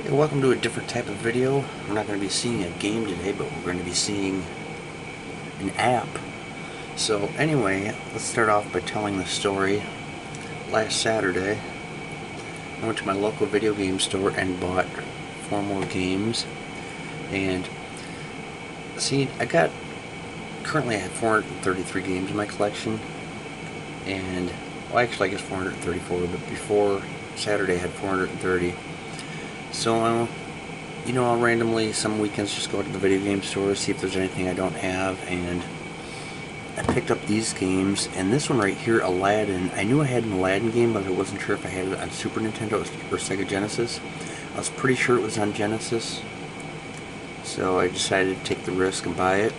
Hey, welcome to a different type of video. We're not going to be seeing a game today, but we're going to be seeing an app. So anyway, let's start off by telling the story. Last Saturday, I went to my local video game store and bought 4 more games. And see, currently I have 433 games in my collection. And, well, actually I guess 434, but before Saturday I had 430. So, I'll randomly some weekends just go to the video game store, see if there's anything I don't have, and I picked up these games, and this one right here, Aladdin. I knew I had an Aladdin game, but I wasn't sure if I had it on Super Nintendo or Sega Genesis. I was pretty sure it was on Genesis, so I decided to take the risk and buy it.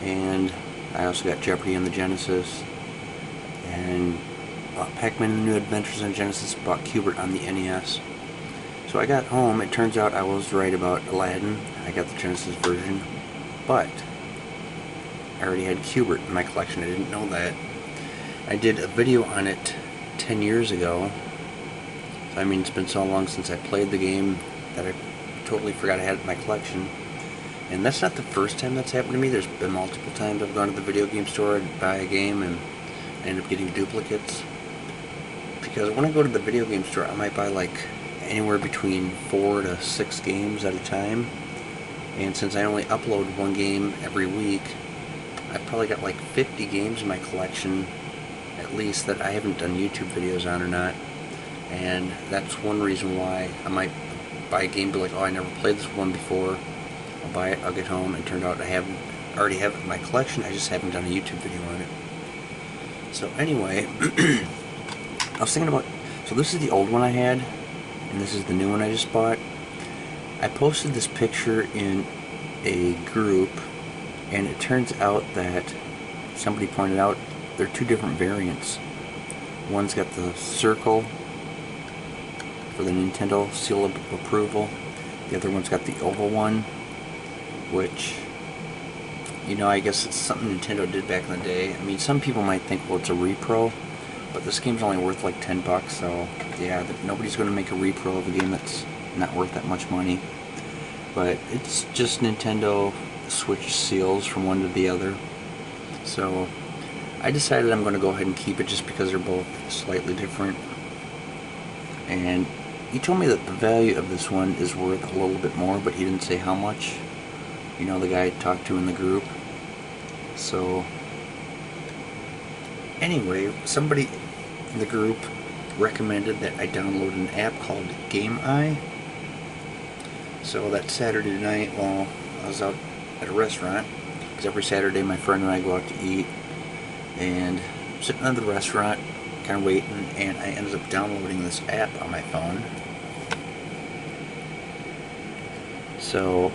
And I also got Jeopardy on the Genesis, and Pac-Man and the New Adventures on Genesis, bought Q*bert on the NES. So I got home, it turns out I was right about Aladdin. I got the Genesis version, but I already had Q*bert in my collection. I didn't know that. I did a video on it 10 years ago. I mean, it's been so long since I played the game that I totally forgot I had it in my collection. And that's not the first time that's happened to me. There's been multiple times I've gone to the video game store and buy a game and I end up getting duplicates. Because when I go to the video game store, I might buy like anywhere between 4 to 6 games at a time, and since I only upload one game every week, I've probably got like 50 games in my collection at least that I haven't done YouTube videos on or not. And that's one reason why I might buy a game, be like, oh, I never played this one before. I'll buy it, I'll get home, and turned out I already have it in my collection, I just haven't done a YouTube video on it. So anyway, I was thinking about, so this is the old one I had, and this is the new one I just bought. I posted this picture in a group, and it turns out that somebody pointed out there are 2 different variants. One's got the circle for the Nintendo seal of approval. The other one's got the oval one, which, I guess it's something Nintendo did back in the day. I mean, some people might think, well, it's a repro, but this game's only worth like $10, so yeah, nobody's going to make a repro of a game that's not worth that much money. But it's just Nintendo switched seals from one to the other. So I decided I'm going to go ahead and keep it just because they're both slightly different. And he told me that the value of this one is worth a little bit more, but he didn't say how much. The guy I talked to in the group. So anyway, somebody in the group recommended that I download an app called Gameye. So that Saturday night, while I was out at a restaurant, because every Saturday my friend and I go out to eat, and I'm sitting at the restaurant kind of waiting, and I ended up downloading this app on my phone. So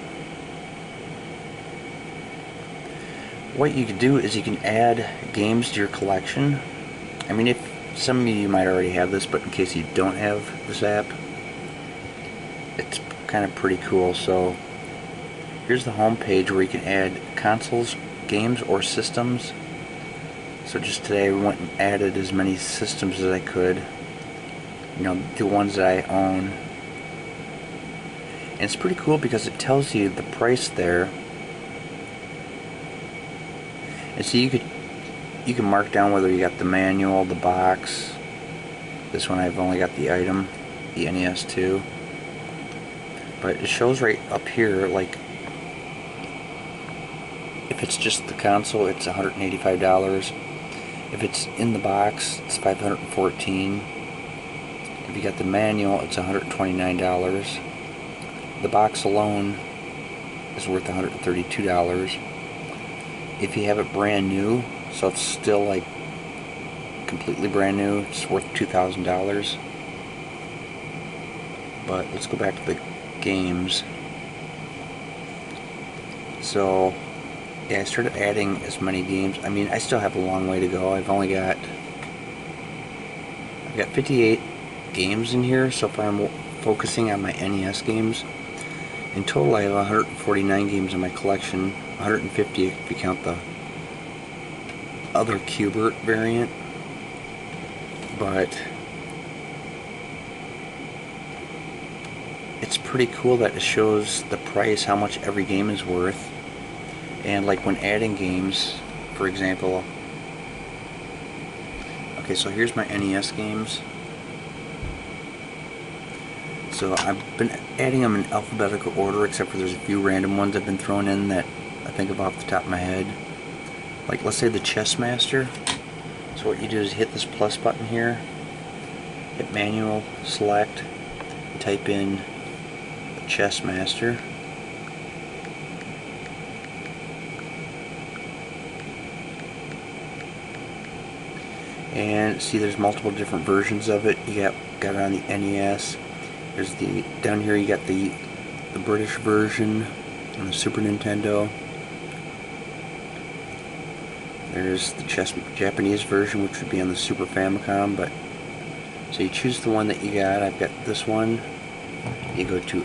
what you can do is you can add games to your collection. I mean, if some of you might already have this, but in case you don't have this app, it's kind of pretty cool. So here's the home page where you can add consoles, games, or systems. So just today I went and added as many systems as I could, the ones that I own. And it's pretty cool because it tells you the price there. And so you can mark down whether you got the manual, the box. This one I've only got the item, the NES 2. But it shows right up here, like, if it's just the console, it's $185. If it's in the box, it's $514. If you got the manual, it's $129. The box alone is worth $132. If you have it brand new, so it's still like completely brand new, it's worth $2,000. But let's go back to the games. So yeah, I started adding as many games. I mean, I still have a long way to go. I've got 58 games in here so far. I'm focusing on my NES games. In total I have 149 games in my collection, 150 if you count the other Q*bert variant. But it's pretty cool that it shows the price, how much every game is worth. And like when adding games, for example, okay, so here's my NES games. So I've been adding them in alphabetical order, except for there's a few random ones I've been throwing in that I think of off the top of my head. Like, let's say the Chess Master. So what you do is hit this plus button here, hit manual, select, and type in Chess Master. And see, there's multiple different versions of it. You got it on the NES. There's the, down here you got the British version on the Super Nintendo. There's the Japanese version, which would be on the Super Famicom. But so you choose the one that you got. I've got this one. You go to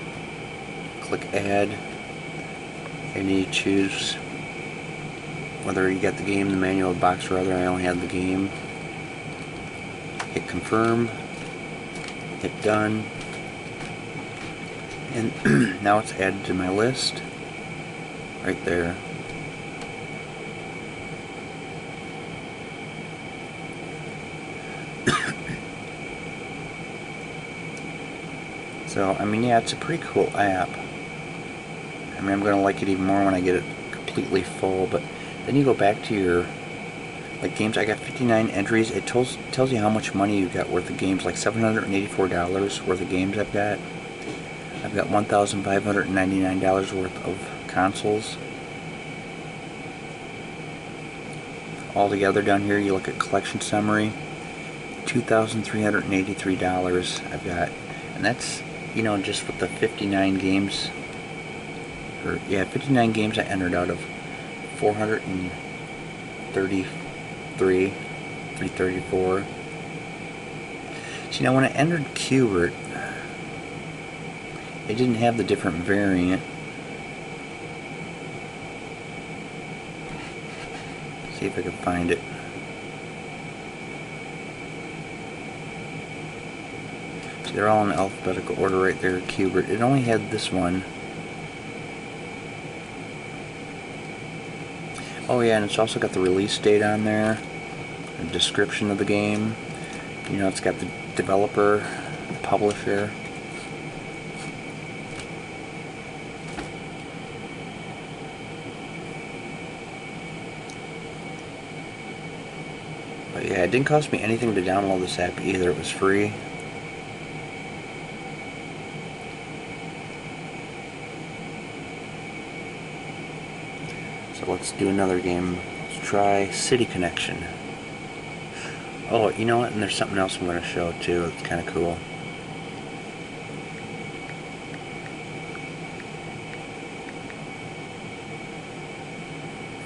click Add, and you choose whether you got the game, the manual, the box, or other. I only had the game. Hit Confirm. Hit Done. And now it's added to my list right there. So, I mean, yeah, it's a pretty cool app. I mean, I'm going to like it even more when I get it completely full, but then you go back to your, like, games. I got 59 entries. It tells you how much money you got worth of games, like $784 worth of games I've got. I've got $1,599 worth of consoles. All together down here, you look at collection summary, $2,383 I've got. And that's, you know, just with the 59 games, or yeah, 59 games I entered out of 334. See, now when I entered Qbert, it didn't have the different variant. See if I can find it. See, they're all in alphabetical order right there, Qbert. It only had this one. Oh yeah, and it's also got the release date on there, a description of the game. You know, it's got the developer, the publisher. But yeah, it didn't cost me anything to download this app either. It was free. So let's do another game. Let's try City Connection. Oh, you know what? And there's something else I'm going to show too. It's kind of cool.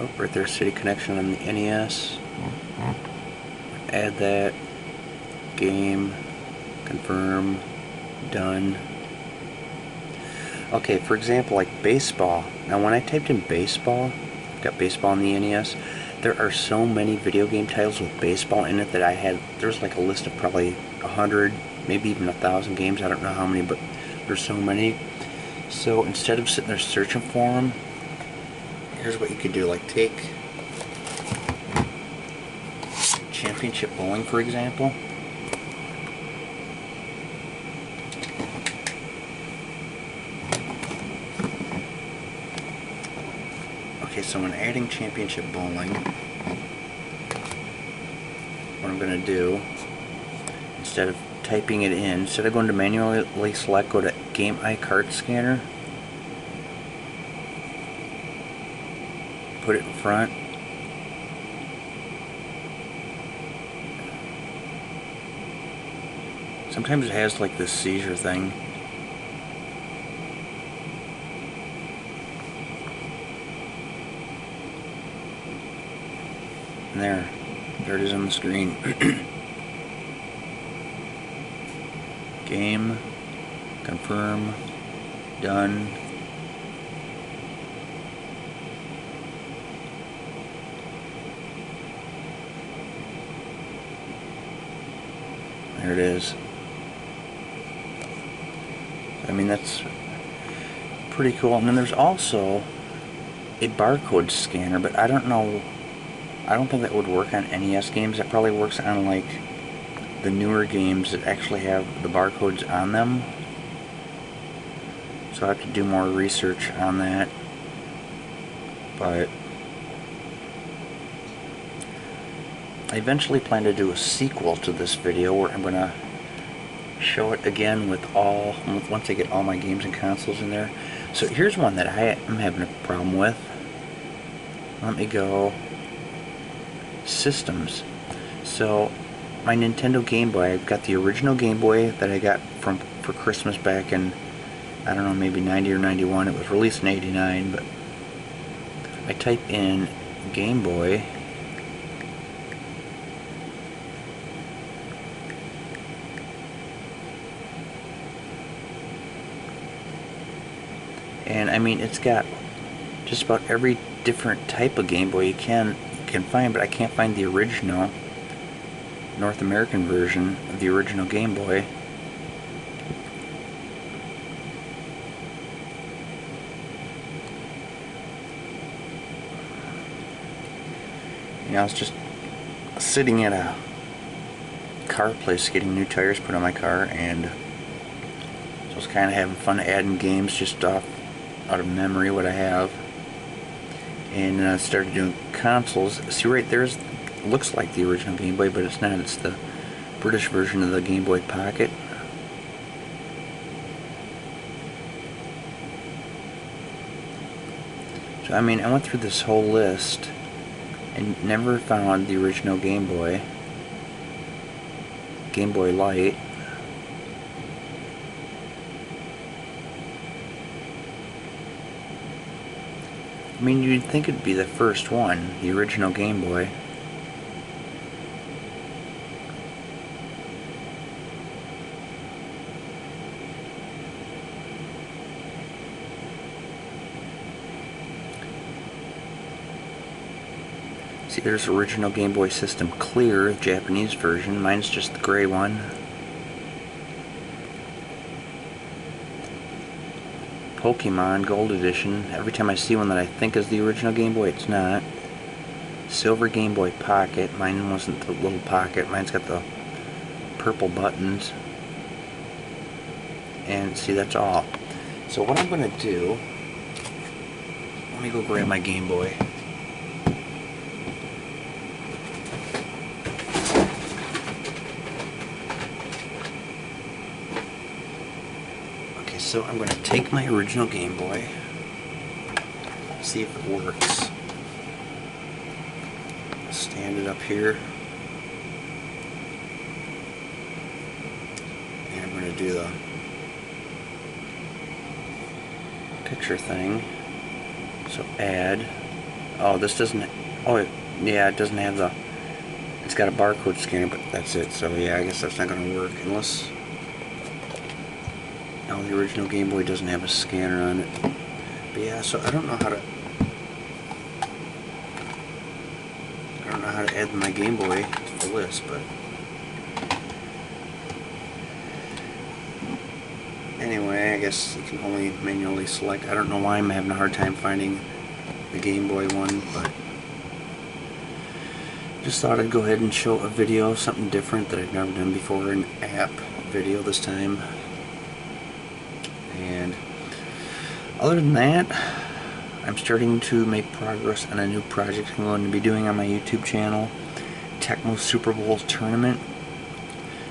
Oh, right there, City Connection on the NES. Add that. Game. Confirm. Done. Okay, for example, like baseball. Now when I typed in baseball, I've got baseball on the NES, there are so many video game titles with baseball in it that I had, there's like a list of probably 100, maybe even 1,000 games, I don't know how many, but there's so many. So instead of sitting there searching for them, here's what you could do. Like take Championship Bowling, for example. Okay, so when adding Championship Bowling, what I'm going to do, instead of typing it in, instead of going to manually select, go to Gameye Card Scanner, put it in front, sometimes it has like this seizure thing. And there it is on the screen. Game, confirm, done. There it is. I mean, that's pretty cool. And then there's also a barcode scanner, but I don't know, I don't think that would work on NES games. That probably works on like the newer games that actually have the barcodes on them. So I have to do more research on that. But I eventually plan to do a sequel to this video where I'm gonna show it again with once I get all my games and consoles in there. So here's one that I am having a problem with. Let me go systems. So my Nintendo Game Boy, I've got the original Game Boy that I got for Christmas back in, I don't know, maybe 90 or 91. It was released in 89, but I type in Game Boy, and I mean, it's got just about every different type of Game Boy you can find, but I can't find the original North American version of the original Game Boy. You know, I was just sitting at a car place getting new tires put on my car, and so I was kind of having fun adding games just out of memory what I have. And I started doing consoles. See, right there's looks like the original Game Boy, but it's not. It's the British version of the Game Boy Pocket. So I mean, I went through this whole list and never found the original Game Boy, Game Boy Light. I mean, you'd think it'd be the first one, the original Game Boy. See, there's original Game Boy System Clear, Japanese version. Mine's just the gray one. Pokemon Gold Edition. Every time I see one that I think is the original Game Boy, it's not. Silver Game Boy Pocket. Mine wasn't the little pocket. Mine's got the purple buttons. And see, that's all. So what I'm going to do, let me go grab my Game Boy. So I'm going to take my original Game Boy, see if it works. Stand it up here, and I'm going to do the picture thing. So add. Oh, this doesn't. Oh, yeah, it doesn't have the. It's got a barcode scanner, but that's it. So yeah, I guess that's not going to work unless. No, the original Game Boy doesn't have a scanner on it. But yeah, so I don't know how to add my Game Boy to the list, but anyway, I guess you can only manually select. I don't know why I'm having a hard time finding the Game Boy one, but just thought I'd go ahead and show a video, something different that I've never done before, an app video this time. And other than that, I'm starting to make progress on a new project I'm going to be doing on my YouTube channel, Tecmo Super Bowl Tournament.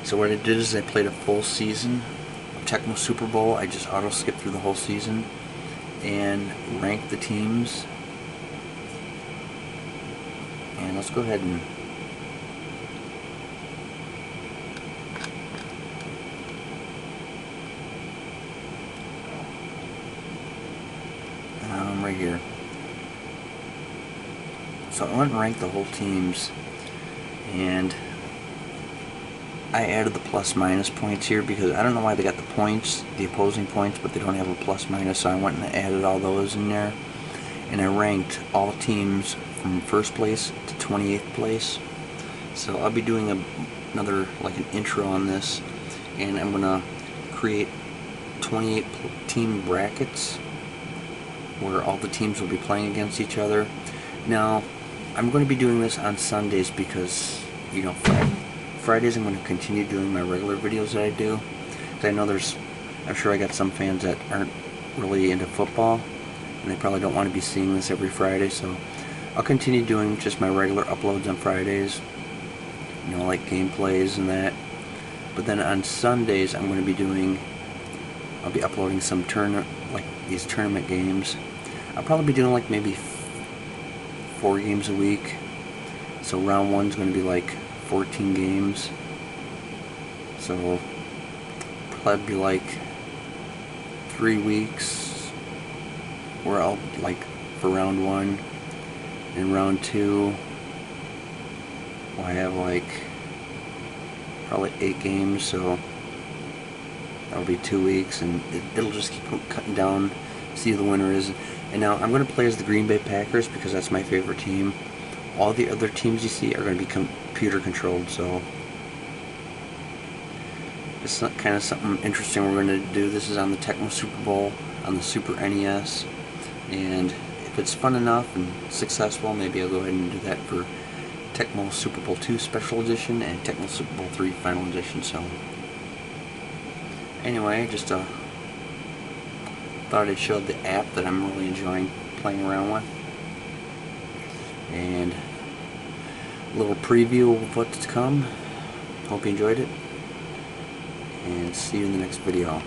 So what I did is I played a full season of Tecmo Super Bowl. I just auto-skipped through the whole season and ranked the teams. And let's go ahead and right here. So I went and ranked the whole teams, and I added the plus minus points here because I don't know why they got the points, the opposing points, but they don't have a plus minus, so I went and added all those in there, and I ranked all teams from first place to 28th place. So I'll be doing another, like an intro on this, and I'm gonna create 28 team brackets where all the teams will be playing against each other. Now, I'm going to be doing this on Sundays because, you know, Fridays I'm going to continue doing my regular videos that I do. Because I know I'm sure I got some fans that aren't really into football, and they probably don't want to be seeing this every Friday, so I'll continue doing just my regular uploads on Fridays, you know, like gameplays and that. But then on Sundays I'll be uploading some like these tournament games. I'll probably be doing like maybe 4 games a week. So round 1's going to be like 14 games. So probably be like 3 weeks where I'll, like, for round 1, and round 2 I have like probably 8 games, so that'll be 2 weeks, and it'll just keep cutting down, see who the winner is. And now I'm going to play as the Green Bay Packers because that's my favorite team. All the other teams you see are going to be computer controlled, so it's kind of something interesting we're going to do. This is on the Tecmo Super Bowl on the Super NES, and if it's fun enough and successful, maybe I'll go ahead and do that for Tecmo Super Bowl 2 Special Edition and Tecmo Super Bowl 3 Final Edition. So anyway, just thought I'd show the app that I'm really enjoying playing around with, and a little preview of what's to come. Hope you enjoyed it, and see you in the next video.